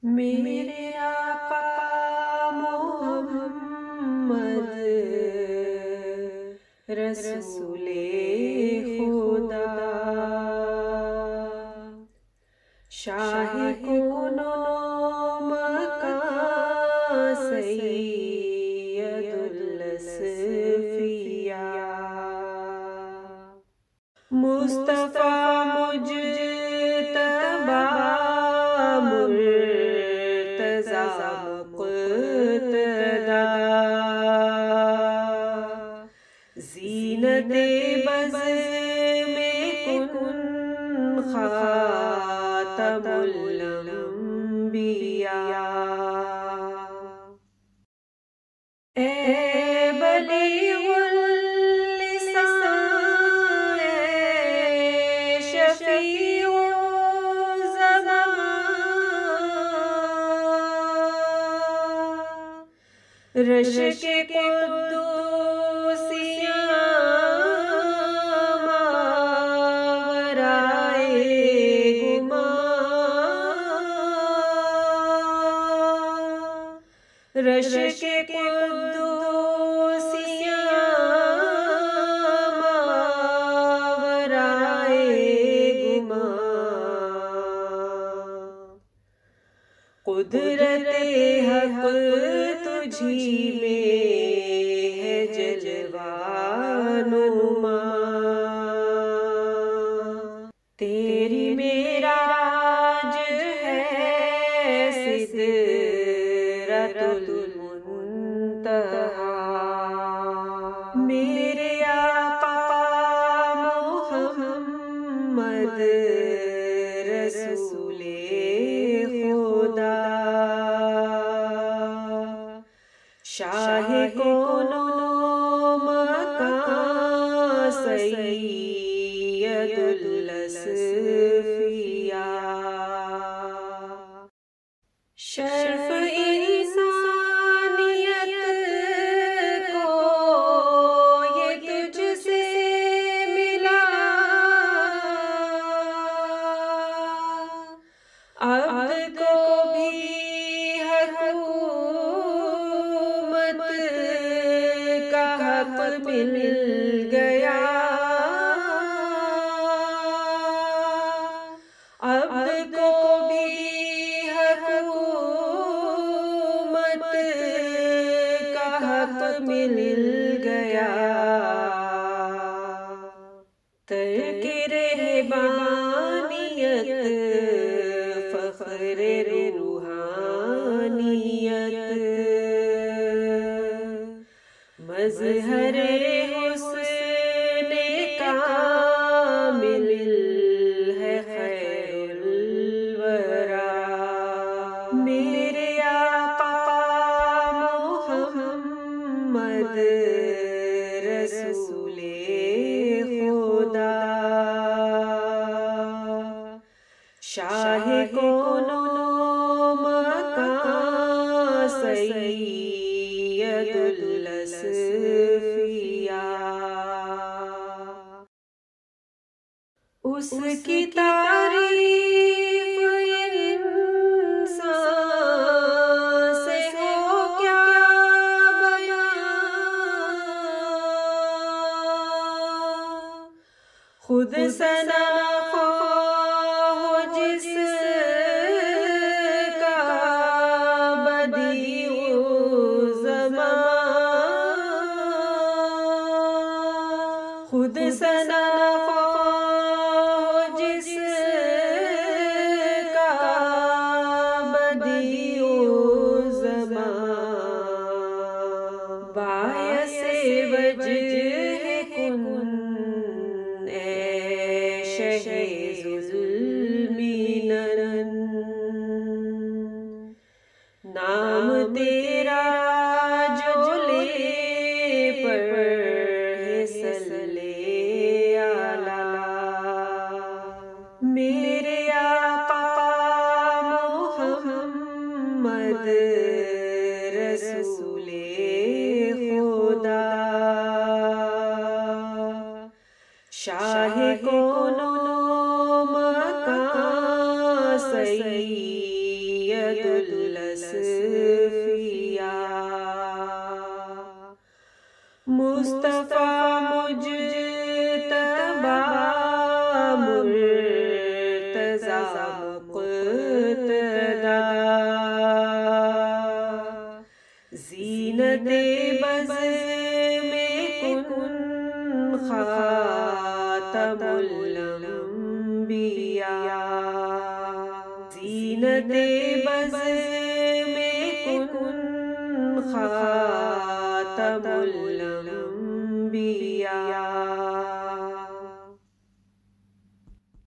मेरे आका मोहम्मद रसूले खुदा, शाहे कुनो मकां सैयदुल असफिया, मुस्तफा मुज्तबा मुर्तज़ा मुक़्तदा, ज़ीनते बज़ में कुन ख़ातमुल अंबिया, ए बलीगुल लिसान ए शफ़ीउ ज़मान, रश्के कुद्दूसियाँ मावराए गुमान, रश्के कुद्दूसियाँ मावराए गुमान, कुदरते हक़ तुझी में है जलवा नुमा, तेरी मेराज है सिदरतुल मुंतहा, मेरे आका मोहम्मद रसूले खुदा, शाहे कुनो मकां सैयदुल असफिया, शर्फ इंसानियत को ये तुझसे मिला, अब्द को भी हुकूमत का हक मिल गया, अब्द को भी हुकूमत का हक मिल गया, तर्के रहबानियत फ़ख्रे रूहानियत, मज़हरे हुस्ने कामिल है खैरुल वरा, मेरे आका मोहम्मद रसूले खुदा, शाहे कुनो मकां सैयदुल असफिया, उसकी तारीफ़ इंसान से हो क्या बयां, खुद सना हो जिसका बदीउ ज़मान, खुद सना हो जिसका बदीउ ज़मान, बायसे वजह कुन शहे ज़ुल्मिनन, नाम तेरा जो ले पर है सल्ले आला, मेरे आका मोहम्मद रसूले खुदा, शाहे कुनो मकां सैयद असफिया। मुस्तफा मुजतबा मुर्तज़ा मुक़्तदा, ज़ीनते बज़ में कुन ख़ातमुल अंबिया। ज़ीनते बज़ में कुन ख़ातमुल अंबिया।